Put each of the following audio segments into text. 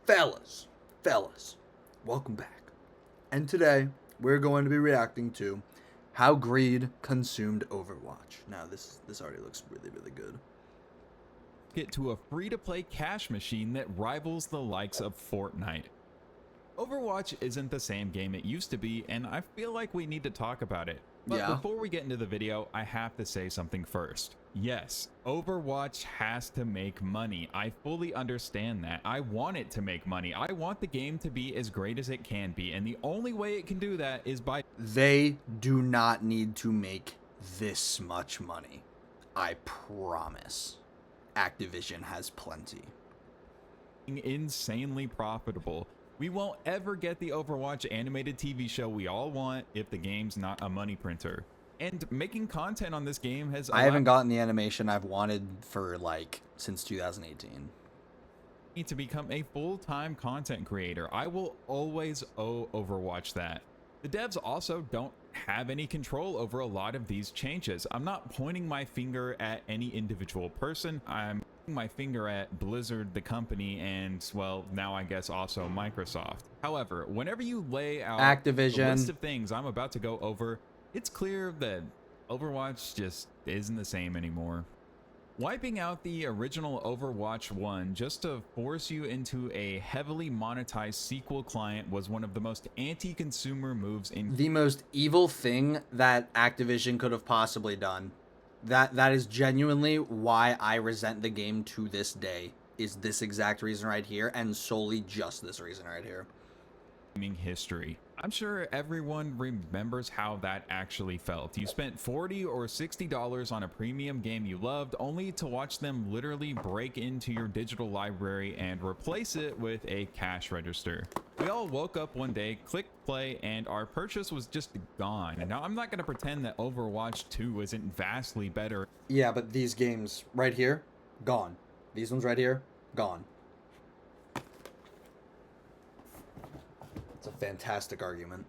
Fellas, welcome back. And today, we're going to be reacting to how greed consumed Overwatch. Now, this already looks really, really good. Get to a free-to-play cash machine that rivals the likes of Fortnite. Overwatch isn't the same game it used to be, and I feel like we need to talk about it. But before we get into the video, I have to say something first. Yes, Overwatch has to make money. I fully understand that. I want it to make money. I want the game to be as great as it can be, and the only way it can do that is by... They do not need to make this much money. I promise. Activision has plenty. Insanely profitable. We won't ever get the Overwatch animated TV show we all want if the game's not a money printer. And making content on this game has... I haven't gotten the animation I've wanted for since 2018. To become a full-time content creator. I will always owe Overwatch that. The devs also don't have any control over a lot of these changes. I'm not pointing my finger at any individual person. I'm pointing my finger at Blizzard, the company, and, well, now I guess also Microsoft. However, whenever you lay out Activision, the list of things I'm about to go over, it's clear that Overwatch just isn't the same anymore. Wiping out the original Overwatch 1 just to force you into a heavily monetized sequel client was one of the most anti-consumer moves in... The most evil thing that Activision could have possibly done. That is genuinely why I resent the game to this day, is this exact reason right here, and solely just this reason right here. History. I'm sure everyone remembers how that actually felt. You spent $40 or $60 on a premium game you loved, only to watch them literally break into your digital library and replace it with a cash register. We all woke up one day, clicked play, and our purchase was just gone. And now I'm not going to pretend that Overwatch 2 isn't vastly better. Yeah, but these games right here, gone. These ones right here, gone. It's a fantastic argument.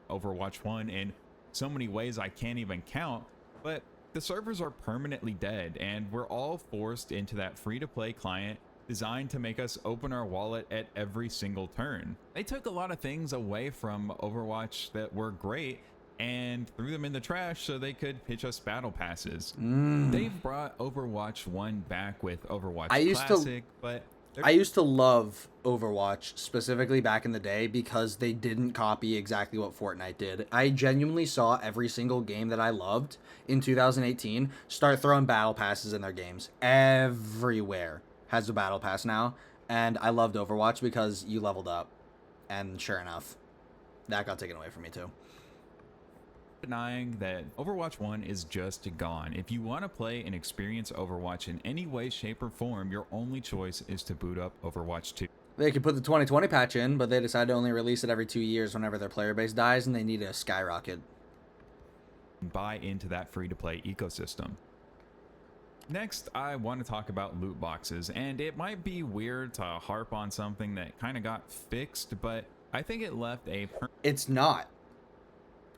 Overwatch 1 in so many ways I can't even count, but the servers are permanently dead, and we're all forced into that free-to-play client designed to make us open our wallet at every single turn. They took a lot of things away from Overwatch that were great and threw them in the trash so they could pitch us battle passes. They've brought Overwatch 1 back with Overwatch Classic, but I used to love Overwatch, specifically back in the day, because they didn't copy exactly what Fortnite did. I genuinely saw every single game that I loved in 2018 start throwing battle passes in their games. Everywhere has a battle pass now, and I loved Overwatch because you leveled up, and sure enough, that got taken away from me too. Denying that Overwatch 1 is just gone. If you want to play and experience Overwatch in any way, shape, or form, your only choice is to boot up Overwatch 2. They could put the 2020 patch in, but they decided to only release it every 2 years whenever their player base dies, and they need a skyrocket. Buy into that free-to-play ecosystem. Next, I want to talk about loot boxes, and it might be weird to harp on something that kind of got fixed, but I think it left a... It's not.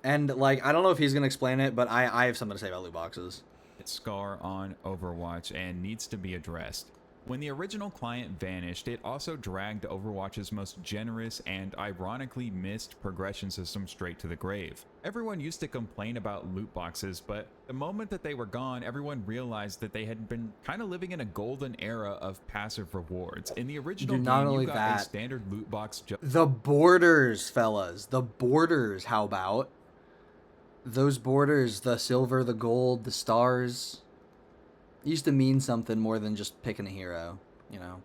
And, I don't know if he's going to explain it, but I have something to say about loot boxes. Scar on Overwatch and needs to be addressed. When the original client vanished, it also dragged Overwatch's most generous and ironically missed progression system straight to the grave. Everyone used to complain about loot boxes, but the moment that they were gone, everyone realized that they had been kind of living in a golden era of passive rewards. In the original game, you got a standard loot box. The borders, fellas. The borders, how about? Those borders, the silver, the gold, the stars, used to mean something more than just picking a hero, you know?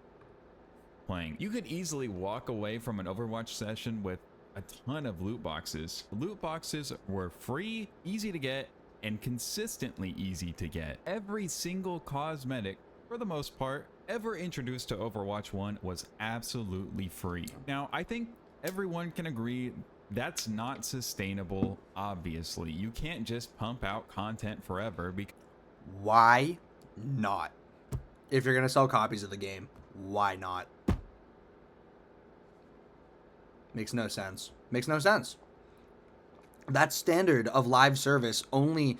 You could easily walk away from an Overwatch session with a ton of loot boxes. Loot boxes were free, easy to get, and consistently easy to get. Every single cosmetic, for the most part, ever introduced to Overwatch 1 was absolutely free. Now, I think everyone can agree that's not sustainable, obviously. You can't just pump out content forever because... Why not? If you're going to sell copies of the game, why not? Makes no sense. Makes no sense. That standard of live service only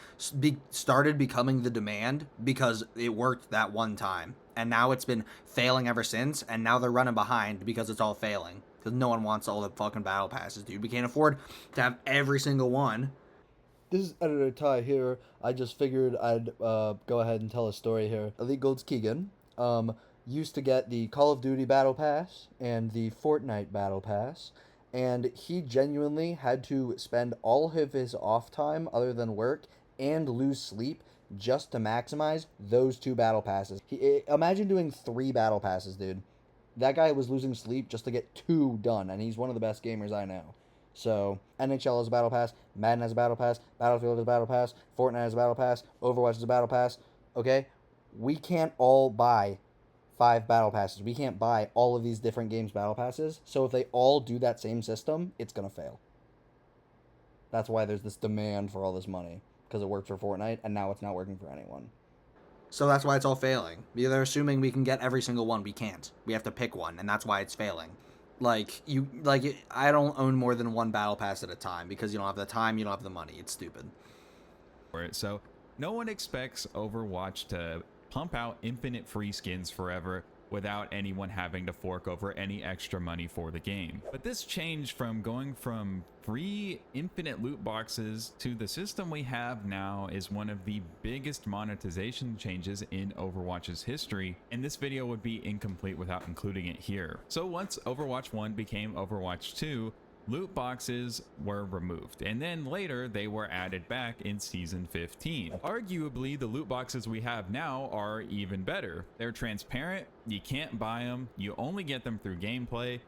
started becoming the demand because it worked that one time. and now it's been failing ever since, and now they're running behind because it's all failing. Because no one wants all the fucking battle passes, dude. We can't afford to have every single one. This is Editor Ty here. I just figured I'd go ahead and tell a story here. Elite Gold's Keegan used to get the Call of Duty Battle Pass and the Fortnite Battle Pass, and he genuinely had to spend all of his off time other than work and lose sleep just to maximize those two battle passes. Imagine doing 3 battle passes, dude. That guy was losing sleep just to get 2 done, and he's one of the best gamers I know. So, NHL has a battle pass, Madden has a battle pass, Battlefield has a battle pass, Fortnite has a battle pass, Overwatch has a battle pass. Okay? We can't all buy 5 battle passes. We can't buy all of these different games battle passes. So if they all do that same system, it's going to fail. That's why there's this demand for all this money, because it worked for Fortnite and now it's not working for anyone. So that's why it's all failing. They're assuming we can get every single one. We can't. We have to pick one, and that's why it's failing. I don't own more than 1 battle pass at a time because you don't have the time, you don't have the money. It's stupid. So no one expects Overwatch to pump out infinite free skins forever without anyone having to fork over any extra money for the game. But this change from going from free infinite loot boxes to the system we have now is one of the biggest monetization changes in Overwatch's history, and this video would be incomplete without including it here. So once Overwatch 1 became Overwatch 2, loot boxes were removed, and then later they were added back in Season 15. Arguably, the loot boxes we have now are even better. They're transparent, you can't buy them, you only get them through gameplay.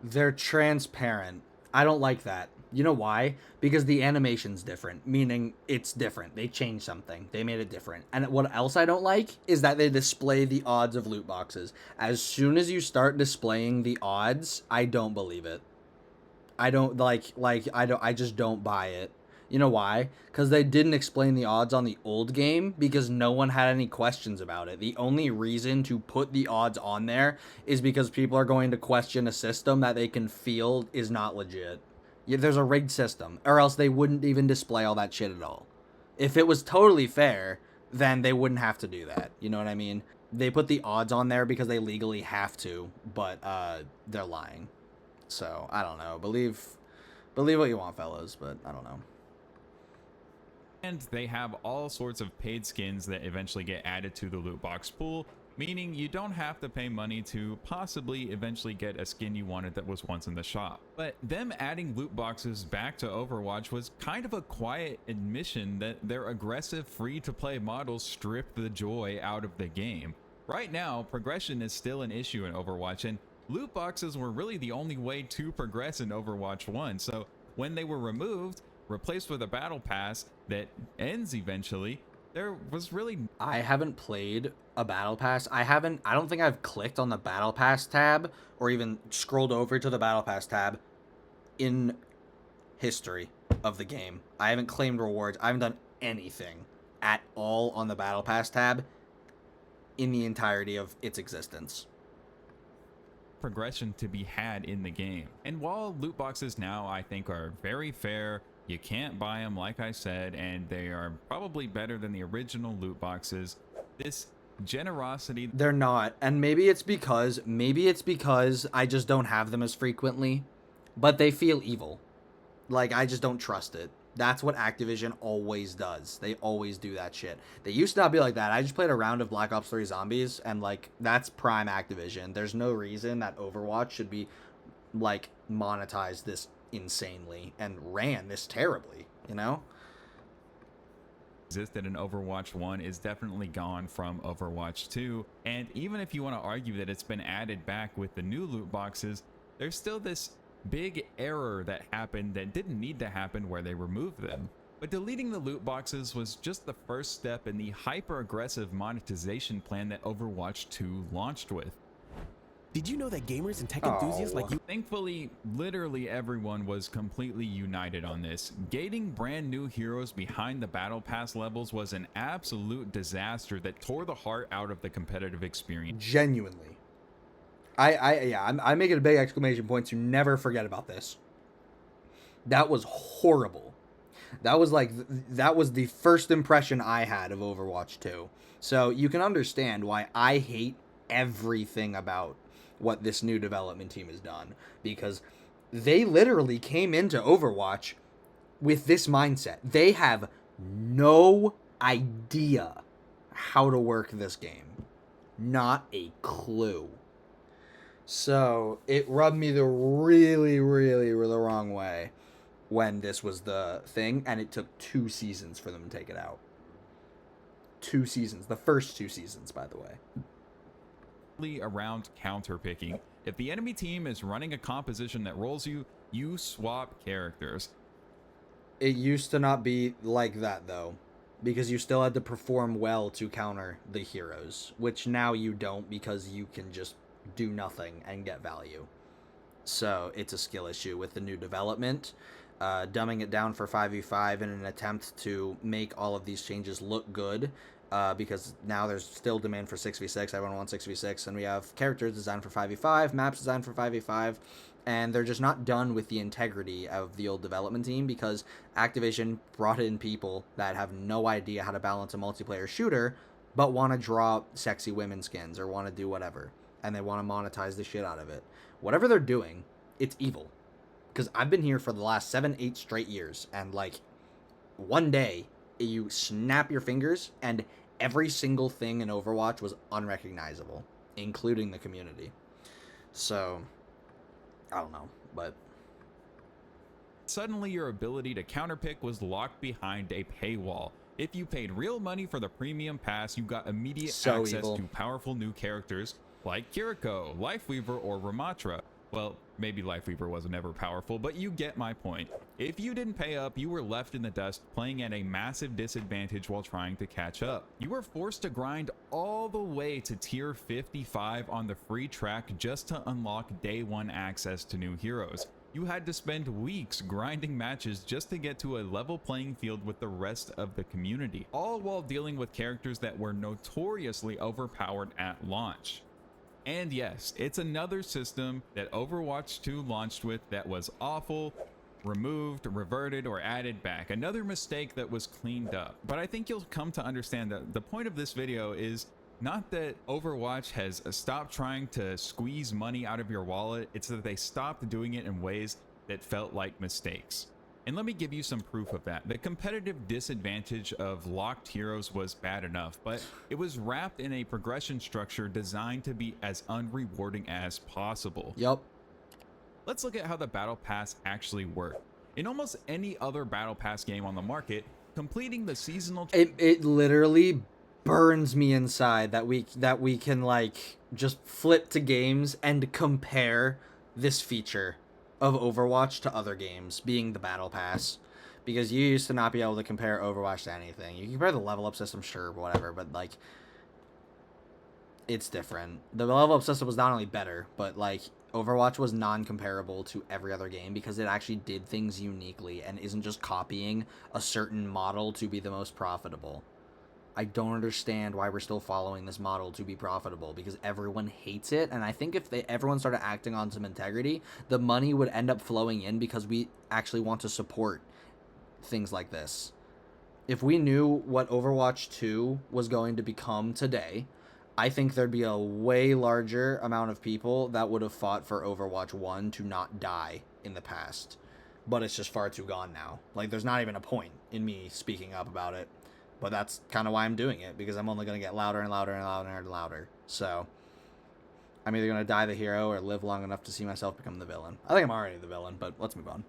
They're transparent. I don't like that. You know why? Because the animation's different, meaning it's different. They changed something. They made it different. And what else I don't like is that they display the odds of loot boxes. As soon as you start displaying the odds, I don't believe it. I don't I just don't buy it. You know why? Because they didn't explain the odds on the old game because no one had any questions about it. The only reason to put the odds on there is because people are going to question a system that they can feel is not legit. Yeah, there's a rigged system, or else they wouldn't even display all that shit at all. If it was totally fair, then they wouldn't have to do that. You know what I mean? They put the odds on there because they legally have to, but they're lying. So, I don't know. Believe what you want, fellas, but I don't know. And they have all sorts of paid skins that eventually get added to the loot box pool, meaning you don't have to pay money to possibly eventually get a skin you wanted that was once in the shop. But them adding loot boxes back to Overwatch was kind of a quiet admission that their aggressive free-to-play models strip the joy out of the game. Right now, progression is still an issue in Overwatch, and loot boxes were really the only way to progress in Overwatch 1, so when they were removed, replaced with a battle pass that ends eventually, there was really... I haven't played a battle pass. I don't think I've clicked on the battle pass tab or even scrolled over to the battle pass tab in history of the game. I haven't claimed rewards. I haven't done anything at all on the battle pass tab in the entirety of its existence. Progression to be had in the game. And while loot boxes now I think are very fair, you can't buy them like I said, and they are probably better than the original loot boxes, this generosity... They're not, and maybe it's because I just don't have them as frequently, but they feel evil. Like, I just don't trust it. That's what Activision always does. They always do that shit. They used to not be like that. I just played a round of Black Ops 3 Zombies, and, like, that's prime Activision. There's no reason that Overwatch should be, like, monetized this insanely and ran this terribly, you know? Existed in Overwatch 1 is definitely gone from Overwatch 2, and even if you want to argue that it's been added back with the new loot boxes, there's still this big error that happened that didn't need to happen where they removed them. But deleting the loot boxes was just the first step in the hyper-aggressive monetization plan that Overwatch 2 launched with. Did you know that gamers and tech enthusiasts like you... Thankfully, literally everyone was completely united on this. Gating brand new heroes behind the battle pass levels was an absolute disaster that tore the heart out of the competitive experience. Genuinely. I'm making a big exclamation point to never forget about this. That was horrible. That was like that was the first impression I had of Overwatch 2. So you can understand why I hate everything about what this new development team has done, because they literally came into Overwatch with this mindset. They have no idea how to work this game. Not a clue. So it rubbed me the really, really the wrong way when this was the thing, and it took 2 seasons for them to take it out. 2 seasons. The first 2 seasons, by the way. Around counter picking. If the enemy team is running a composition that rolls you, you swap characters. It used to not be like that, though, because you still had to perform well to counter the heroes, which now you don't, because you can just do nothing and get value. So it's a skill issue with the new development. Dumbing it down for 5v5 in an attempt to make all of these changes look good, because now there's still demand for 6v6. Everyone wants 6v6, and we have characters designed for 5v5, maps designed for 5v5, and they're just not done with the integrity of the old development team, because Activision brought in people that have no idea how to balance a multiplayer shooter, but want to draw sexy women skins or want to do whatever, and they want to monetize the shit out of it. Whatever they're doing, it's evil. Because I've been here for the last 7-8 straight years, and like one day you snap your fingers and every single thing in Overwatch was unrecognizable, including the community. So I don't know, but Suddenly your ability to counterpick was locked behind a paywall. If you paid real money for the premium pass, you got immediate So access evil. to powerful new characters like Kiriko, Lifeweaver, or Ramatra. Well, maybe Lifeweaver wasn't ever powerful, but you get my point. If you didn't pay up, you were left in the dust, playing at a massive disadvantage while trying to catch up. You were forced to grind all the way to tier 55 on the free track just to unlock day 1 access to new heroes. You had to spend weeks grinding matches just to get to a level playing field with the rest of the community, all while dealing with characters that were notoriously overpowered at launch. And yes, it's another system that Overwatch 2 launched with that was awful, removed, reverted, or added back. Another mistake that was cleaned up. But I think you'll come to understand that the point of this video is not that Overwatch has stopped trying to squeeze money out of your wallet, it's that they stopped doing it in ways that felt like mistakes. And let me give you some proof of that. The competitive disadvantage of locked heroes was bad enough, but it was wrapped in a progression structure designed to be as unrewarding as possible. yep. Let's look at how the Battle Pass actually worked. In almost any other Battle Pass game on the market, completing the seasonal... It literally burns me inside that we can like just flip to games and compare this feature of Overwatch to other games, being the Battle Pass, because you used to not be able to compare Overwatch to anything. You can compare the level up system, sure, whatever, but like it's different. The level up system was not only better, but like Overwatch was non-comparable to every other game because it actually did things uniquely and isn't just copying a certain model to be the most profitable. I don't understand why we're still following this model to be profitable, because everyone hates it, and I think if everyone started acting on some integrity, the money would end up flowing in because we actually want to support things like this. If we knew what Overwatch 2 was going to become today, I think there'd be a way larger amount of people that would have fought for Overwatch 1 to not die in the past. But it's just far too gone now. Like, there's not even a point in me speaking up about it. But that's kind of why I'm doing it, because I'm only going to get louder and louder and louder and louder. So I'm either going to die the hero or live long enough to see myself become the villain. I think I'm already the villain, but let's move on.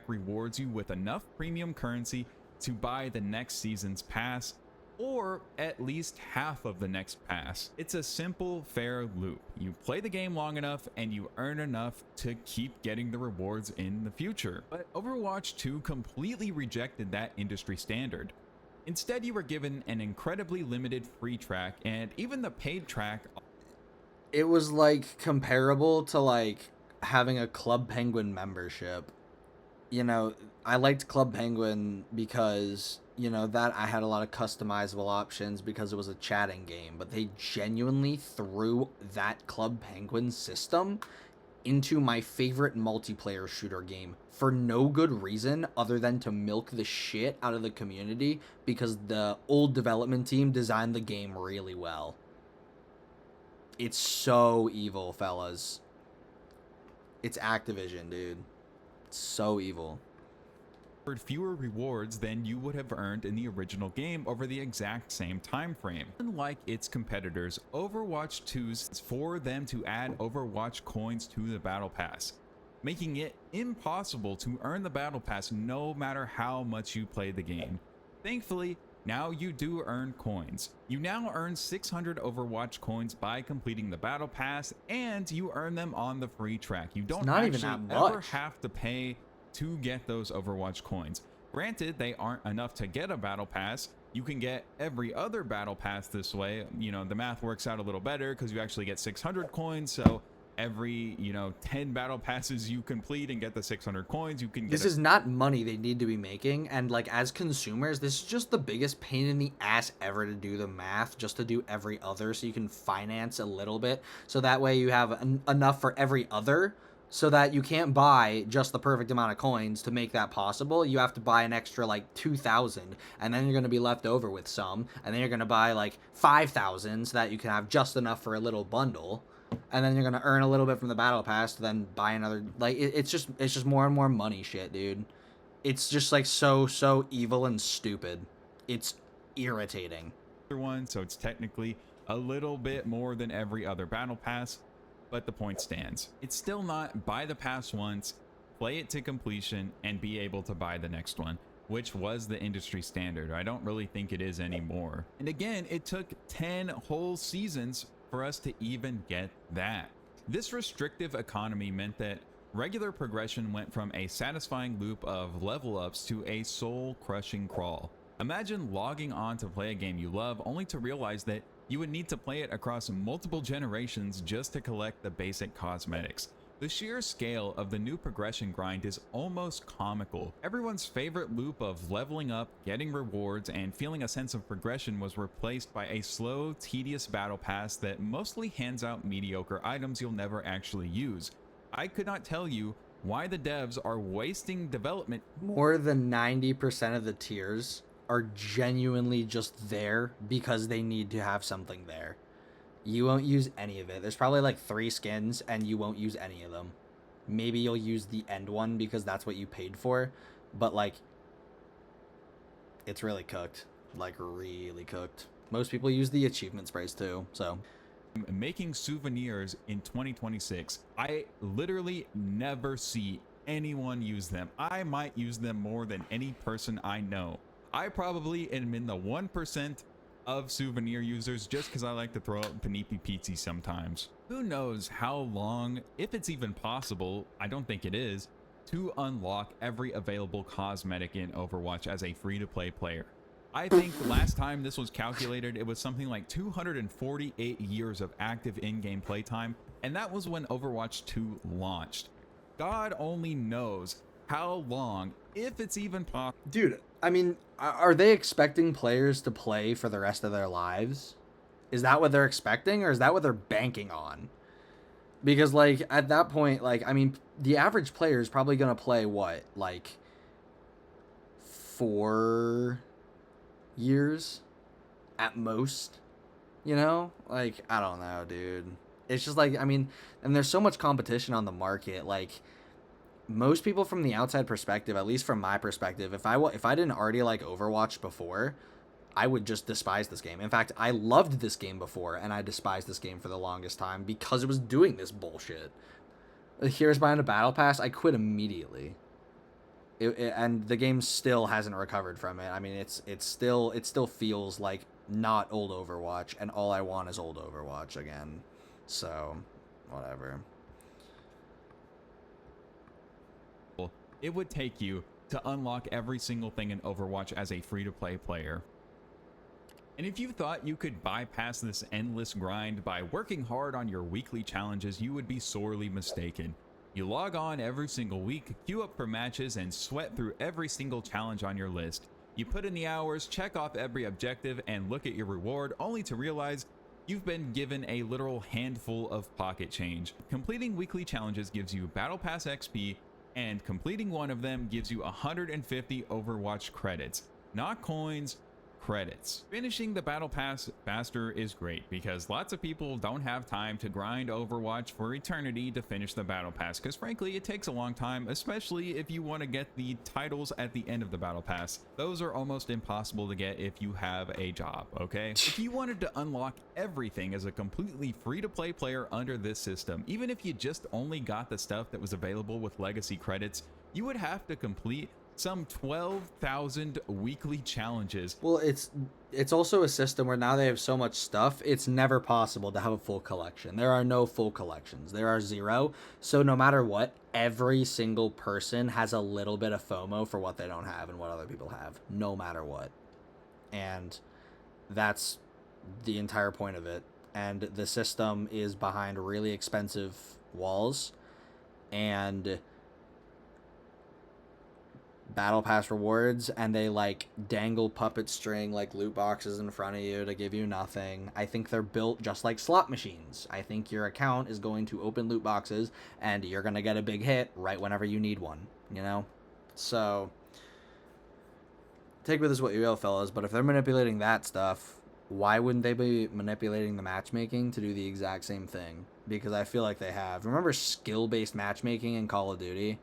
Rewards you with enough premium currency to buy the next season's pass, or at least half of the next pass. It's a simple, fair loop. You play the game long enough and you earn enough to keep getting the rewards in the future. But Overwatch 2 completely rejected that industry standard. Instead, you were given an incredibly limited free track, and even the paid track... It was like comparable to like having a Club Penguin membership. You know, I liked Club Penguin because, you know, that I had a lot of customizable options because it was a chatting game, but they genuinely threw that Club Penguin system into my favorite multiplayer shooter game for no good reason other than to milk the shit out of the community because the old development team designed the game really well. It's so evil, fellas. It's Activision, dude. It's so evil. Fewer rewards than you would have earned in the original game over the exact same time frame. Unlike its competitors, Overwatch 2's for them to add Overwatch coins to the Battle Pass, making it impossible to earn the Battle Pass no matter how much you play the game. Thankfully, now you do earn coins. You now earn 600 Overwatch coins by completing the Battle Pass, and you earn them on the free track. You don't actually ever have to pay to get those Overwatch coins. Granted, they aren't enough to get a Battle Pass. You can get every other Battle Pass this way. You know, the math works out a little better because you actually get 600 coins, so every 10 battle passes you complete and get the 600 coins, you can get this is not money they need to be making, and like as consumers this is just the biggest pain in the ass ever to do the math, just to do every other so you can finance a little bit, so that way you have enough for every other, so that you can't buy just the perfect amount of coins to make that possible. You have to buy an extra like 2,000, and then you're going to be left over with some, and then you're going to buy like 5,000 so that you can have just enough for a little bundle, and then you're going to earn a little bit from the battle pass to then buy another. Like it's just more and more money shit, dude. It's just like so evil and stupid. It's irritating. One, so it's technically a little bit more than every other battle pass, but the point stands. It's still not buy the pass once, play it to completion, and be able to buy the next one, which was the industry standard. I don't really think it is anymore. And again, it took 10 whole seasons for us to even get that. This restrictive economy meant that regular progression went from a satisfying loop of level ups to a soul-crushing crawl. Imagine logging on to play a game you love only to realize that you would need to play it across multiple generations just to collect the basic cosmetics. The sheer scale of the new progression grind is almost comical. Everyone's favorite loop of leveling up, getting rewards, and feeling a sense of progression was replaced by a slow, tedious battle pass that mostly hands out mediocre items you'll never actually use. I could not tell you why the devs are wasting development. More than 90% of the tiers are genuinely just there because they need to have something there. You won't use any of it. There's probably like 3 skins and you won't use any of them. Maybe you'll use the end one because that's what you paid for, but like it's really cooked, like really cooked. Most people use the achievement sprays too, so making souvenirs in 2026, I literally never see anyone use them. I might use them more than any person I know. I probably am in the 1% of souvenir users just because I like to throw out Panipi Pizzi sometimes. Who knows how long, if it's even possible, I don't think it is, to unlock every available cosmetic in Overwatch as a free-to-play player. I think last time this was calculated, it was something like 248 years of active in-game playtime, and that was when Overwatch 2 launched. God only knows how long, if it's even possible. Dude, I mean, are they expecting players to play for the rest of their lives? Is that what they're expecting, or is that what they're banking on? Because, like, at that point, like, I mean, the average player is probably going to play, what, like, 4 years at most? You know? Like, I don't know, dude. It's just, like, I mean, and there's so much competition on the market, like, most people from the outside perspective, at least from my perspective, if I didn't already like Overwatch before, I would just despise this game. In fact, I loved this game before, and I despised this game for the longest time because it was doing this bullshit. Here's behind a battle pass, I quit immediately. And the game still hasn't recovered from it. I mean, it still feels like not old Overwatch, and all I want is old Overwatch again. So, whatever. It would take you to unlock every single thing in Overwatch as a free-to-play player. And if you thought you could bypass this endless grind by working hard on your weekly challenges, you would be sorely mistaken. You log on every single week, queue up for matches, and sweat through every single challenge on your list. You put in the hours, check off every objective, and look at your reward, only to realize you've been given a literal handful of pocket change. Completing weekly challenges gives you Battle Pass XP, and completing one of them gives you 150 Overwatch credits. Not coins, credits. Finishing the Battle Pass faster is great because lots of people don't have time to grind Overwatch for eternity to finish the Battle Pass, because frankly it takes a long time, especially if you want to get the titles at the end of the Battle Pass. Those are almost impossible to get if you have a job, okay? If you wanted to unlock everything as a completely free-to-play player under this system, even if you just only got the stuff that was available with legacy credits, you would have to complete some 12,000 weekly challenges. Well, it's also a system where now they have so much stuff, it's never possible to have a full collection. There are no full collections. There are zero. So no matter what, every single person has a little bit of FOMO for what they don't have and what other people have, no matter what. And that's the entire point of it. And the system is behind really expensive walls, and battle pass rewards, and they like dangle puppet string like loot boxes in front of you to give you nothing. I think they're built just like slot machines. I think your account is going to open loot boxes and you're going to get a big hit right whenever you need one, you know? So take with this what you will, fellas, but if they're manipulating that stuff, why wouldn't they be manipulating the matchmaking to do the exact same thing? Because I feel like they have. Remember skill-based matchmaking in Call of Duty?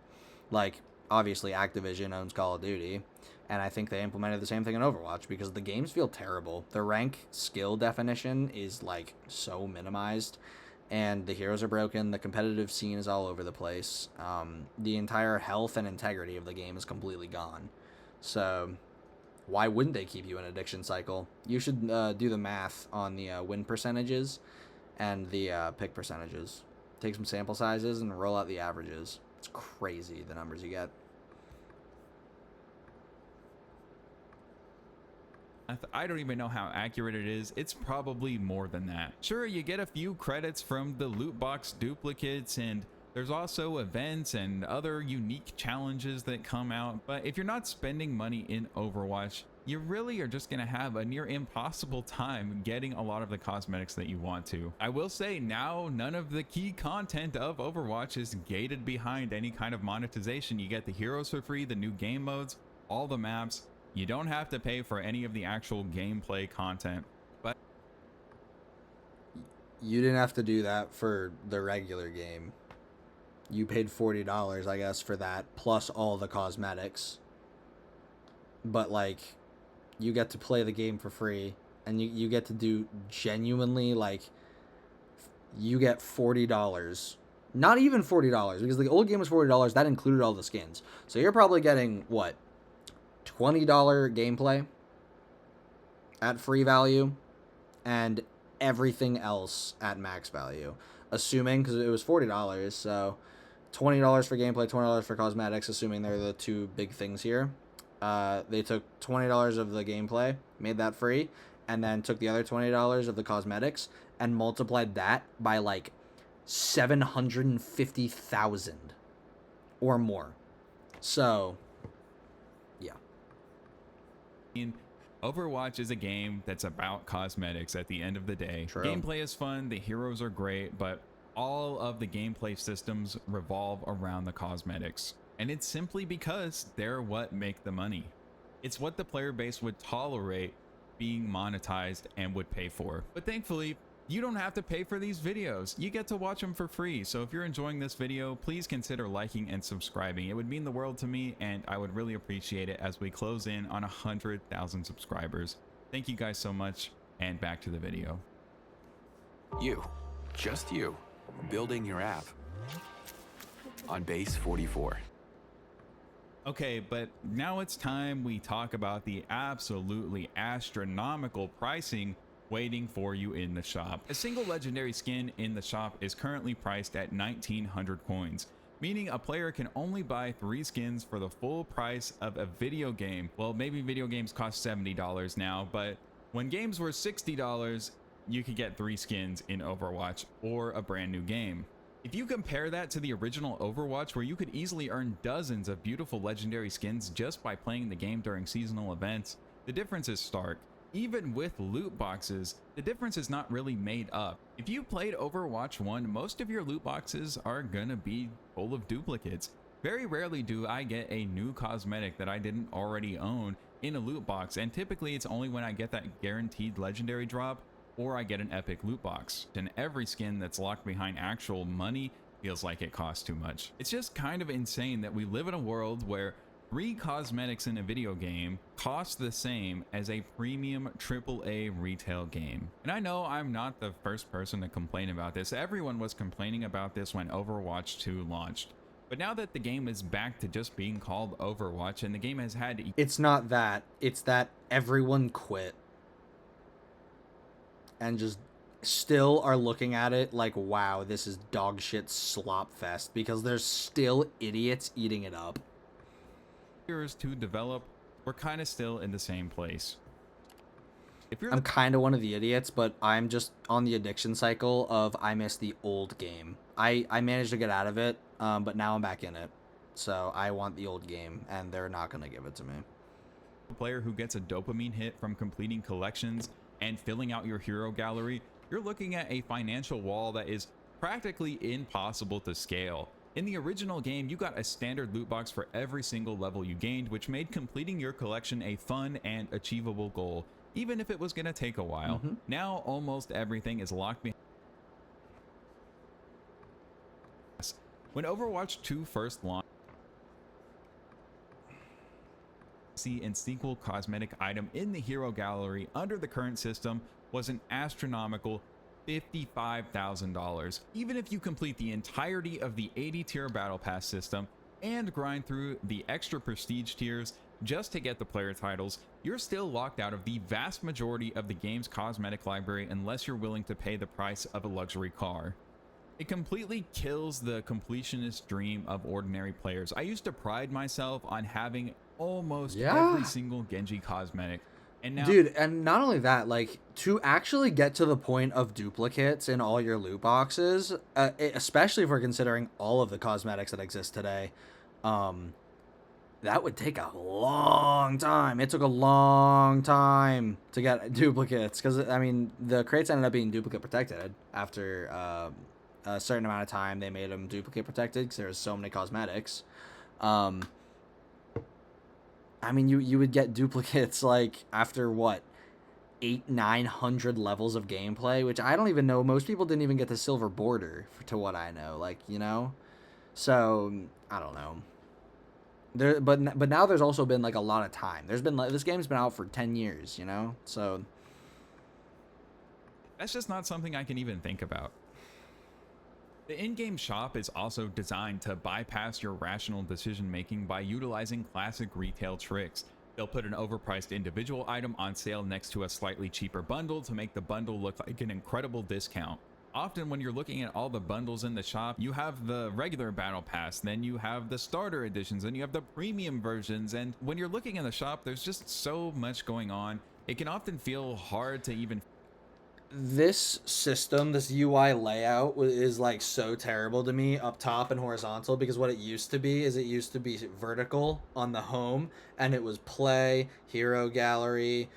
Like, obviously Activision owns Call of Duty, and I think they implemented the same thing in Overwatch because the games feel terrible. The rank skill definition is like so minimized, and the heroes are broken. The competitive scene is all over the place. The entire health and integrity of the game is completely gone. So why wouldn't they keep you in addiction cycle? You should do the math on the win percentages and the pick percentages. Take some sample sizes and roll out the averages. It's crazy the numbers you get. I don't even know how accurate it is. It's probably more than that. Sure, you get a few credits from the loot box duplicates, and there's also events and other unique challenges that come out. But if you're not spending money in Overwatch, you really are just going to have a near impossible time getting a lot of the cosmetics that you want to. I will say now, none of the key content of Overwatch is gated behind any kind of monetization. You get the heroes for free, the new game modes, all the maps. You don't have to pay for any of the actual gameplay content. But you didn't have to do that for the regular game. You paid $40, I guess, for that, plus all the cosmetics. But, like, you get to play the game for free, and you get to do genuinely, like, you get $40. Not even $40, because the old game was $40. That included all the skins. So you're probably getting, what, $20 gameplay at free value, and everything else at max value. Assuming, because it was $40, so $20 for gameplay, $20 for cosmetics, assuming they're the two big things here. They took $20 of the gameplay, made that free, and then took the other $20 of the cosmetics and multiplied that by like 750,000 or more. So, yeah. Overwatch is a game that's about cosmetics at the end of the day. True. Gameplay is fun, the heroes are great, but all of the gameplay systems revolve around the cosmetics. And it's simply because they're what make the money. It's what the player base would tolerate being monetized and would pay for. But thankfully, you don't have to pay for these videos. You get to watch them for free. So if you're enjoying this video, please consider liking and subscribing. It would mean the world to me, and I would really appreciate it as we close in on 100,000 subscribers. Thank you guys so much, and back to the video. You, just you, building your app on base 44. Okay, but now it's time we talk about the absolutely astronomical pricing waiting for you in the shop. A single legendary skin in the shop is currently priced at 1,900 coins, meaning a player can only buy 3 skins for the full price of a video game. Well, maybe video games cost $70 now, but when games were $60, you could get 3 skins in Overwatch or a brand new game. If you compare that to the original Overwatch, where you could easily earn dozens of beautiful legendary skins just by playing the game during seasonal events, the difference is stark. Even with loot boxes, the difference is not really made up. If you played Overwatch 1, most of your loot boxes are gonna be full of duplicates. Very rarely do I get a new cosmetic that I didn't already own in a loot box, and typically it's only when I get that guaranteed legendary drop or I get an epic loot box. And every skin that's locked behind actual money feels like it costs too much. It's just kind of insane that we live in a world where 3 cosmetics in a video game cost the same as a premium AAA retail game. And I know I'm not the first person to complain about this. Everyone was complaining about this when Overwatch 2 launched. But now that the game is back to just being called Overwatch and the game has had... It's not that. It's that everyone quit. And just still are looking at it like, wow, this is dog shit slop fest, because there's still idiots eating it up. Years to develop, we're kind of still in the same place. If you're I'm kind of one of the idiots, but I'm just on the addiction cycle of I miss the old game. I managed to get out of it, but now I'm back in it. So I want the old game, and they're not going to give it to me. a player who gets a dopamine hit from completing collections and filling out your hero gallery, you're looking at a financial wall that is practically impossible to scale. In the original game, you got a standard loot box for every single level you gained, which made completing your collection a fun and achievable goal, even if it was going to take a while. Now, almost everything is locked behind. When Overwatch 2 first launched, and sequel cosmetic item in the hero gallery under the current system was an astronomical $55,000. Even if you complete the entirety of the 80 tier battle pass system and grind through the extra prestige tiers just to get the player titles, you're still locked out of the vast majority of the game's cosmetic library unless you're willing to pay the price of a luxury car. It completely kills the completionist dream of ordinary players. I used to pride myself on having almost every single Genji cosmetic. And now, dude, and not only that, like, to actually get to the point of duplicates in all your loot boxes, especially if we're considering all of the cosmetics that exist today, that would take a long time. It took a long time to get duplicates, because, I mean, the crates ended up being duplicate protected after a certain amount of time. They made them duplicate protected because there was so many cosmetics. I mean, you would get duplicates, like, after, what, 800-900 levels of gameplay, which I don't even know. Most people didn't even get the silver border, to what I know, like, you know? So, I don't know. But now there's also been, like, a lot of time. There's been, like, this game's been out for 10 years, you know? So that's just not something I can even think about. The in-game shop is also designed to bypass your rational decision-making by utilizing classic retail tricks. They'll put an overpriced individual item on sale next to a slightly cheaper bundle to make the bundle look like an incredible discount. Often when you're looking at all the bundles in the shop, you have the regular battle pass, then you have the starter editions, and you have the premium versions, and when you're looking in the shop, there's just so much going on. It can often feel hard to even... this system, this UI layout is, like, so terrible to me, up top and horizontal, because what it used to be is it used to be vertical on the home, and it was play, hero gallery,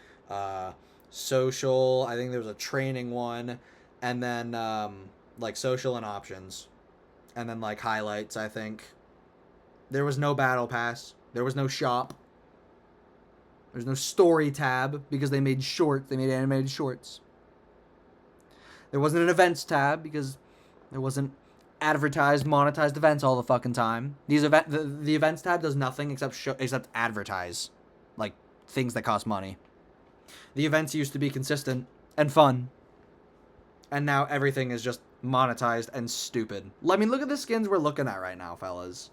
social, I think there was a training one, and then like social and options, and then like highlights. I think there was no battle pass, there was no shop, there's no story tab because they made animated shorts. There wasn't an events tab because there wasn't advertised, monetized events all the fucking time. The events tab does nothing except advertise, like, things that cost money. The events used to be consistent and fun, and now everything is just monetized and stupid. I mean, look at the skins we're looking at right now, fellas.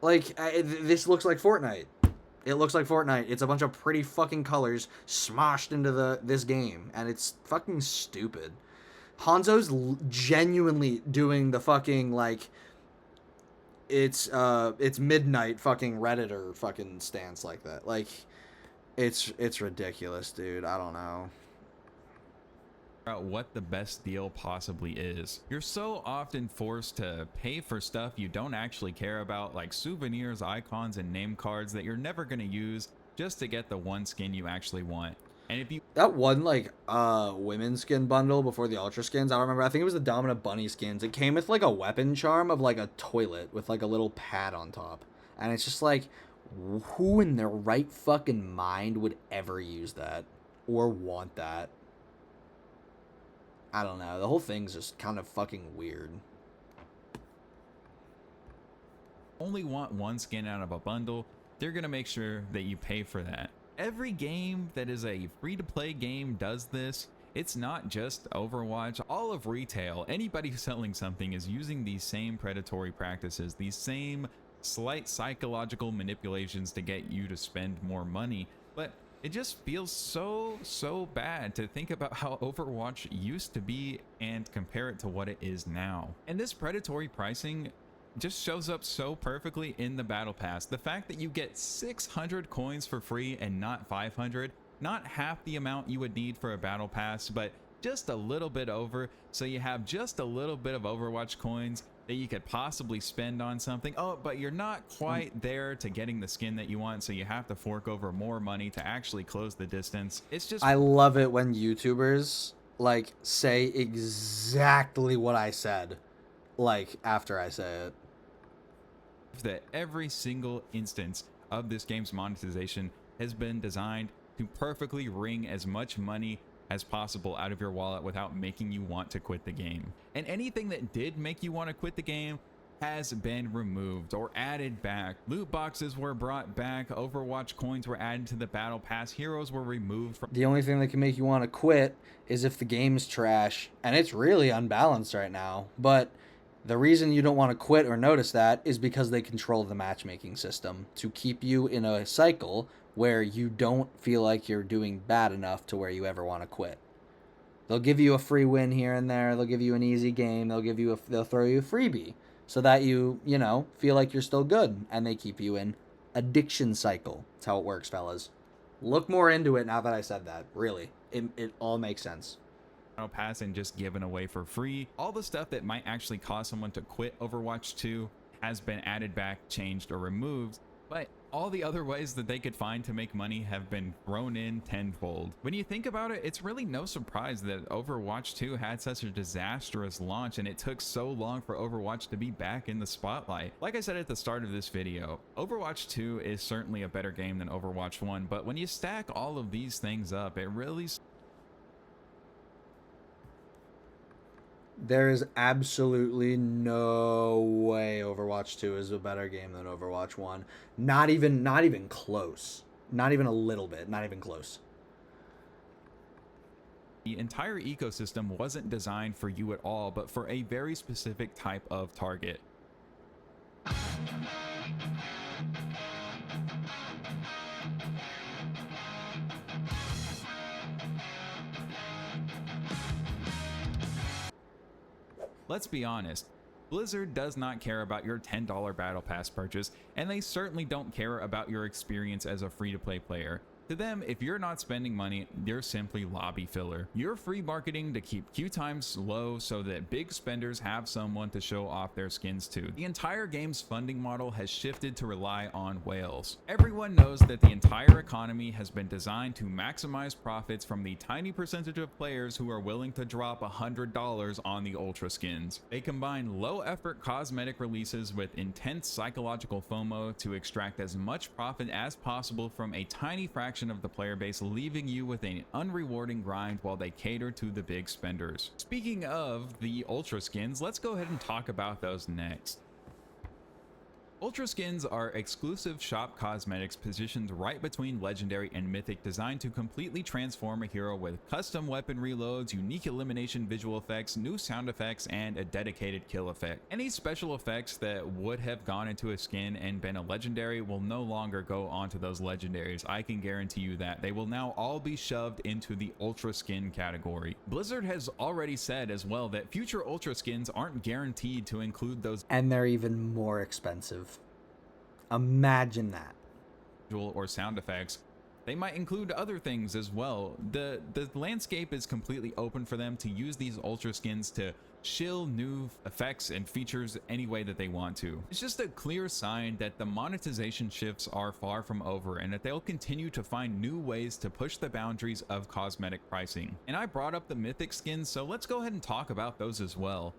Like, this looks like Fortnite. It looks like Fortnite. It's a bunch of pretty fucking colors smoshed into this game, and it's fucking stupid. Hanzo's genuinely doing the fucking, like, it's midnight fucking Redditor fucking stance like that. Like, it's ridiculous, dude. I don't know. Out what the best deal possibly is. You're so often forced to pay for stuff you don't actually care about, like souvenirs, icons, and name cards that you're never going to use just to get the one skin you actually want. And if you That one like women's skin bundle before the ultra skins, I don't remember. I think it was the Dominant Bunny skins. It came with like a weapon charm of like a toilet with like a little pad on top. And it's just like, who in their right fucking mind would ever use that or want that? I don't know. The whole thing's just kind of fucking weird. only want one skin out of a bundle, they're gonna make sure that you pay for that. Every game that is a free-to-play game does this. It's not just Overwatch. All of retail, anybody selling something is using these same predatory practices, these same slight psychological manipulations to get you to spend more money. But it just feels so bad to think about how Overwatch used to be and compare it to what it is now. And this predatory pricing just shows up so perfectly in the battle pass. The fact that you get 600 coins for free and not 500, not half the amount you would need for a battle pass, but just a little bit over, so you have just a little bit of Overwatch coins that you could possibly spend on something. Oh, but you're not quite there to getting the skin that you want, so you have to fork over more money to actually close the distance. It's just, I love it when YouTubers like say exactly what I said, like after I say it. that every single instance of this game's monetization has been designed to perfectly wring as much money as possible out of your wallet without making you want to quit the game. And anything that did make you want to quit the game has been removed or added back. Loot boxes were brought back, Overwatch coins were added to the battle pass, heroes were removed from. The only thing that can make you want to quit is if the game's trash, and it's really unbalanced right now. But the reason you don't want to quit or notice that is because they control the matchmaking system to keep you in a cycle where you don't feel like you're doing bad enough to where you ever want to quit. They'll give you a free win here and there. They'll give you an easy game. They'll throw you a freebie so that you feel like you're still good, and they keep you in addiction cycle. That's how it works, fellas. Look more into it now that I said that. Really, it all makes sense. Pass and just given away for free. All the stuff that might actually cause someone to quit Overwatch 2 has been added back, changed, or removed, but all the other ways that they could find to make money have been thrown in tenfold. When you think about it, it's really no surprise that Overwatch 2 had such a disastrous launch and it took so long for Overwatch to be back in the spotlight. Like I said at the start of this video, Overwatch 2 is certainly a better game than Overwatch 1, but when you stack all of these things up, it really There is absolutely no way Overwatch 2 is a better game than Overwatch 1. Not even close. Not even a little bit. Not even close. The entire ecosystem wasn't designed for you at all, but for a very specific type of target. Let's be honest, Blizzard does not care about your $10 Battle Pass purchase, and they certainly don't care about your experience as a free-to-play player. To them, if you're not spending money, you're simply lobby filler. You're free marketing to keep queue times low so that big spenders have someone to show off their skins to. The entire game's funding model has shifted to rely on whales. Everyone knows that the entire economy has been designed to maximize profits from the tiny percentage of players who are willing to drop $100 on the ultra skins. They combine low-effort cosmetic releases with intense psychological FOMO to extract as much profit as possible from a tiny fraction of the player base, leaving you with an unrewarding grind while they cater to the big spenders. Speaking of the ultra skins, let's go ahead and talk about those next. Ultra skins are exclusive shop cosmetics positioned right between legendary and mythic, designed to completely transform a hero with custom weapon reloads, unique elimination visual effects, new sound effects, and a dedicated kill effect. Any special effects that would have gone into a skin and been a legendary will no longer go onto those legendaries. I can guarantee you that. They will now all be shoved into the ultra skin category. Blizzard has already said as well that future ultra skins aren't guaranteed to include those, And they're even more expensive. Imagine that. or sound effects. They might include other things as well. The landscape is completely open for them to use these ultra skins to shill new effects and features any way that they want to. It's just a clear sign that the monetization shifts are far from over and that they'll continue to find new ways to push the boundaries of cosmetic pricing. And I brought up the mythic skins, so let's go ahead and talk about those as well.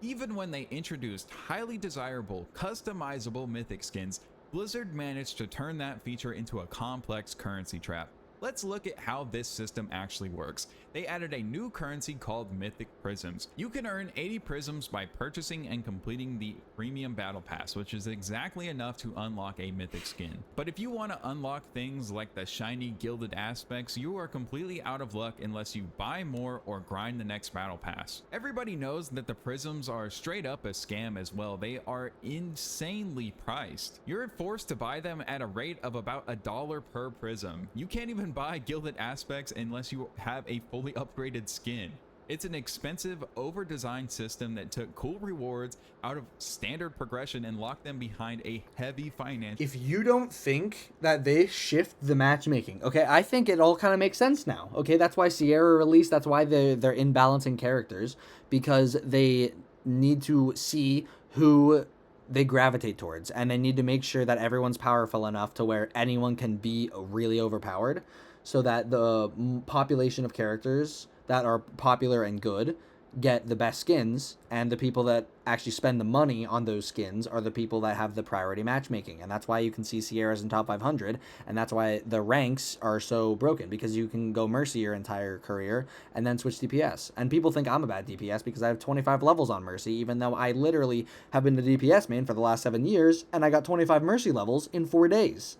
Even when they introduced highly desirable, customizable mythic skins, Blizzard managed to turn that feature into a complex currency trap. Let's look at how this system actually works. They added a new currency called Mythic Prisms. You can earn 80 prisms by purchasing and completing the Premium Battle Pass, which is exactly enough to unlock a mythic skin. But if you want to unlock things like the shiny gilded aspects, you are completely out of luck unless you buy more or grind the next Battle Pass. Everybody knows that the prisms are straight up a scam as well. They are insanely priced. You're forced to buy them at a rate of about $1 per prism. You can't even buy gilded aspects unless you have a fully upgraded skin. It's an expensive, over-designed system that took cool rewards out of standard progression and locked them behind a heavy financial. If you don't think that they shift the matchmaking, okay, I think it all kind of makes sense now. Okay, that's why Sierra released, that's why they're in balancing characters, because they need to see who they gravitate towards, and they need to make sure that everyone's powerful enough to where anyone can be really overpowered, so that the population of characters that are popular and good get the best skins, and the people that actually spend the money on those skins are the people that have the priority matchmaking. And that's why you can see Sierras in top 500, and that's why the ranks are so broken, because you can go Mercy your entire career and then switch DPS. And people think I'm a bad DPS because I have 25 levels on Mercy, even though I literally have been the DPS main for the last 7 years, and I got 25 Mercy levels in 4 days.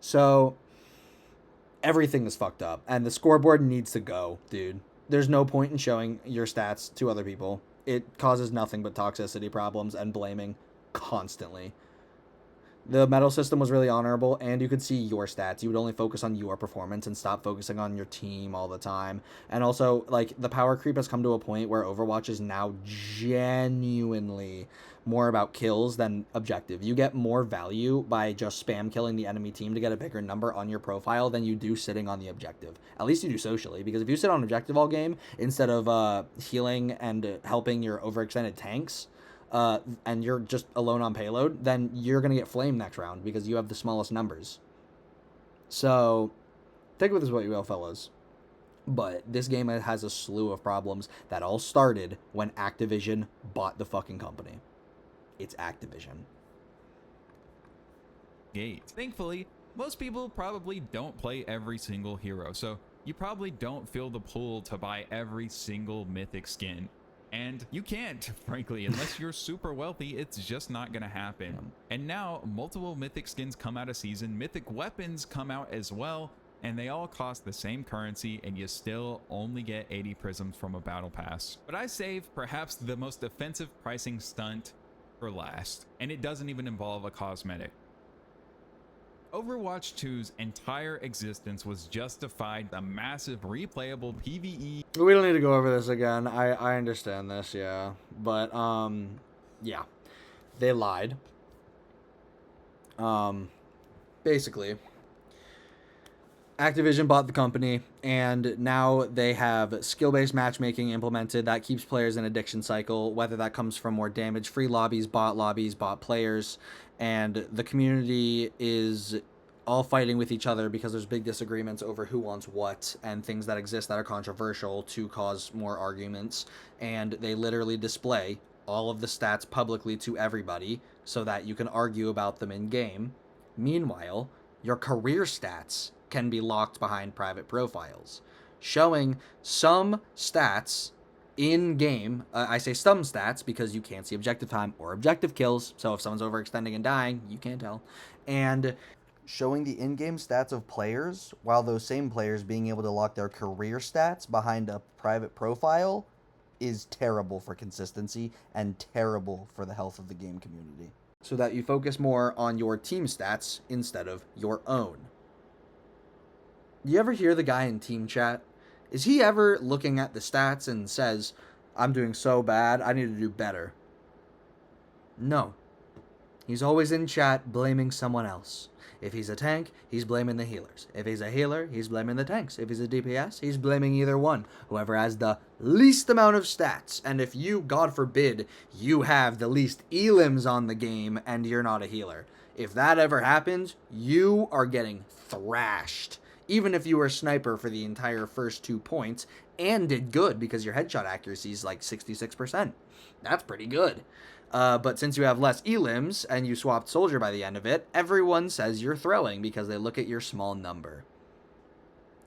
So everything is fucked up, and the scoreboard needs to go, dude. There's no point in showing your stats to other people. It causes nothing but toxicity problems and blaming constantly. The medal system was really honorable, and you could see your stats. You would only focus on your performance and stop focusing on your team all the time. And also, like, the power creep has come to a point where Overwatch is now genuinely more about kills than objective. You get more value by just spam killing the enemy team to get a bigger number on your profile than you do sitting on the objective. At least you do socially, because if you sit on objective all game instead of healing and helping your overextended tanks, and you're just alone on payload, then you're going to get flamed next round because you have the smallest numbers. So, take with this what you will, fellas. But this game has a slew of problems that all started when Activision bought the fucking company. It's Activision. Thankfully, most people probably don't play every single hero, so you probably don't feel the pull to buy every single mythic skin. And you can't, frankly, unless you're super wealthy. It's just not gonna happen. And now multiple mythic skins come out a season, mythic weapons come out as well, and they all cost the same currency, and you still only get 80 prisms from a battle pass. But I saved perhaps the most offensive pricing stunt for last, and it doesn't even involve a cosmetic. Overwatch 2's entire existence was justified a massive replayable PvE. We don't need to go over this again. I understand this, yeah. But, yeah. They lied. Basically, Activision bought the company, and now they have skill-based matchmaking implemented that keeps players in addiction cycle, whether that comes from more damage-free lobbies, bot players, and the community is all fighting with each other because there's big disagreements over who wants what and things that exist that are controversial to cause more arguments, and they literally display all of the stats publicly to everybody so that you can argue about them in-game. Meanwhile, your career stats can be locked behind private profiles, showing some stats in-game. I say some stats because you can't see objective time or objective kills, so if someone's overextending and dying, you can't tell. And showing the in-game stats of players, while those same players being able to lock their career stats behind a private profile is terrible for consistency and terrible for the health of the game community. So that you focus more on your team stats instead of your own. You ever hear the guy in team chat? Is he ever looking at the stats and says, I'm doing so bad, I need to do better? No. He's always in chat blaming someone else. If he's a tank, he's blaming the healers. If he's a healer, he's blaming the tanks. If he's a DPS, he's blaming either one. Whoever has the least amount of stats. And if you, God forbid, you have the least elims on the game and you're not a healer. If that ever happens, you are getting thrashed. Even if you were a sniper for the entire first 2 points and did good because your headshot accuracy is like 66%. That's pretty good. But since you have less elims and you swapped soldier by the end of it, everyone says you're throwing because they look at your small number.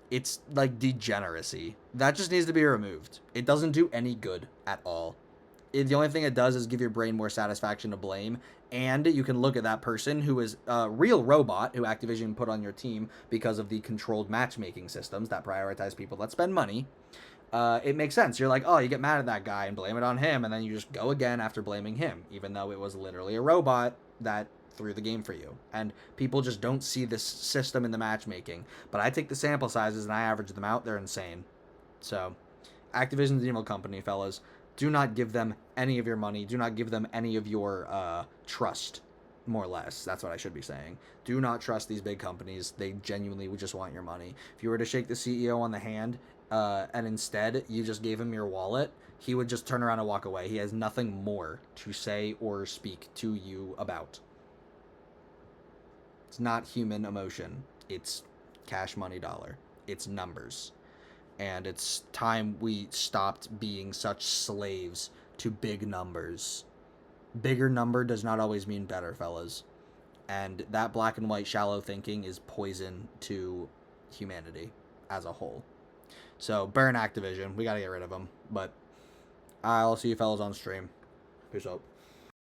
It's like degeneracy. That just needs to be removed. It doesn't do any good at all. The only thing it does is give your brain more satisfaction to blame, and you can look at that person who is a real robot who Activision put on your team because of the controlled matchmaking systems that prioritize people that spend money. It makes sense. You're like, oh, you get mad at that guy and blame it on him, and then you just go again after blaming him, even though it was literally a robot that threw the game for you. And people just don't see this system in the matchmaking. But I take the sample sizes and I average them out. They're insane. So, Activision's an evil company, fellas. Do not give them any of your money. Do not give them any of your trust, more or less. That's what I should be saying. Do not trust these big companies. They genuinely would just want your money. If you were to shake the CEO on the hand, and instead you just gave him your wallet, he would just turn around and walk away. He has nothing more to say or speak to you about. It's not human emotion. It's cash money dollar. It's numbers. And it's time we stopped being such slaves to big numbers. Bigger number does not always mean better, fellas. And that black and white shallow thinking is poison to humanity as a whole. So, burn Activision. We gotta get rid of them. But I'll see you fellas on stream. Peace out.